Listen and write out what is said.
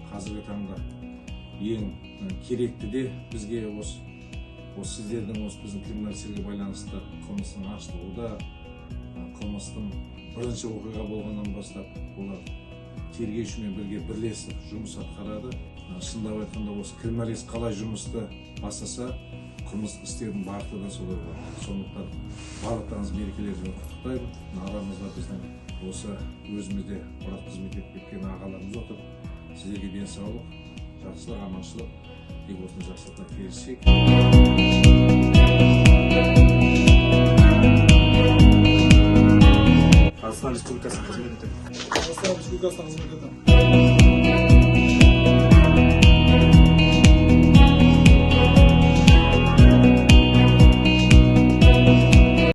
қазіргі таңда ең керекті де бізге осы сіздердің біздің криминалистерге байланысты қылмыстың ашылуы қылмыстың бірінші оқиға болғаннан бастап олар тергеушімен бірге бірлесіп жұмыс атқарады. Шындап айтқанда осы криминалист қалай жұмысты бастаса, қылмыстық істердің бағыты да солай болады. Сондықтан барлықтарыңыз мерекелерімен құттықтаймын. Арамызда біздің осы өзімізде біраз қызмет етіп кеткен ағаларымыз отыр. Сіздерге денсаулық, жақсылық, аманшылық, тек осыны жақсылықта келісейік. Қазақстан Республикасының қызмет етемін.